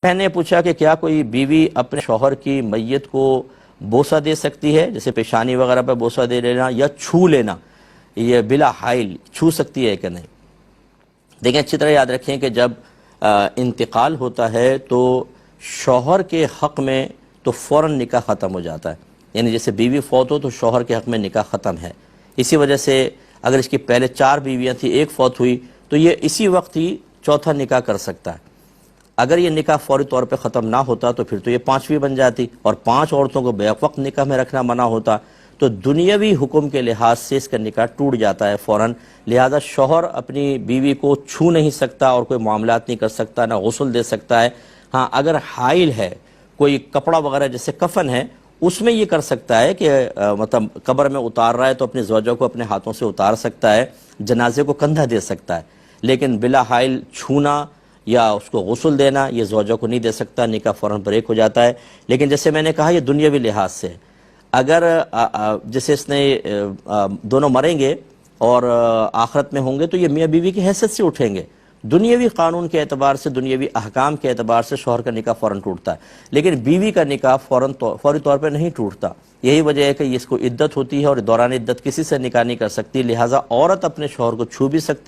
بہن نے پوچھا کہ کیا کوئی بیوی اپنے شوہر کی میت کو بوسہ دے سکتی ہے، جیسے پیشانی وغیرہ پہ بوسہ دے لینا یا چھو لینا، یہ بلا حائل چھو سکتی ہے کہ نہیں؟ دیکھیں اچھی طرح یاد رکھیں کہ جب انتقال ہوتا ہے تو شوہر کے حق میں تو فوراً نکاح ختم ہو جاتا ہے، یعنی جیسے بیوی فوت ہو تو شوہر کے حق میں نکاح ختم ہے۔ اسی وجہ سے اگر اس کی پہلے 4 بیویاں تھیں، ایک فوت ہوئی تو یہ اسی وقت ہی چوتھا نکاح کر سکتا ہے۔ اگر یہ نکاح فوری طور پہ ختم نہ ہوتا تو پھر تو یہ 5ویں بن جاتی اور 5 عورتوں کو بیک وقت نکاح میں رکھنا منع ہوتا، تو دنیاوی حکم کے لحاظ سے اس کا نکاح ٹوٹ جاتا ہے فوراً۔ لہذا شوہر اپنی بیوی کو چھو نہیں سکتا اور کوئی معاملات نہیں کر سکتا، نہ غسل دے سکتا ہے۔ ہاں اگر حائل ہے، کوئی کپڑا وغیرہ جیسے کفن ہے، اس میں یہ کر سکتا ہے کہ مطلب قبر میں اتار رہا ہے تو اپنی زوجہ کو اپنے ہاتھوں سے اتار سکتا ہے، جنازے کو کندھا دے سکتا ہے، لیکن بلا حائل چھونا یا اس کو غسل دینا یہ زوجہ کو نہیں دے سکتا، نکاح فوراً بریک ہو جاتا ہے۔ لیکن جیسے میں نے کہا یہ دنیاوی لحاظ سے، اگر جیسے اس نے دونوں مریں گے اور آخرت میں ہوں گے تو یہ میاں بیوی کی حیثیت سے اٹھیں گے، دنیاوی قانون کے اعتبار سے، دنیاوی احکام کے اعتبار سے شوہر کا نکاح فوراً ٹوٹتا ہے، لیکن بیوی کا نکاح فوری طور پہ نہیں ٹوٹتا۔ یہی وجہ ہے کہ اس کو عدت ہوتی ہے اور دوران عدت کسی سے نکاح نہیں کر سکتی، لہٰذا عورت اپنے شوہر کو چھو بھی سکتی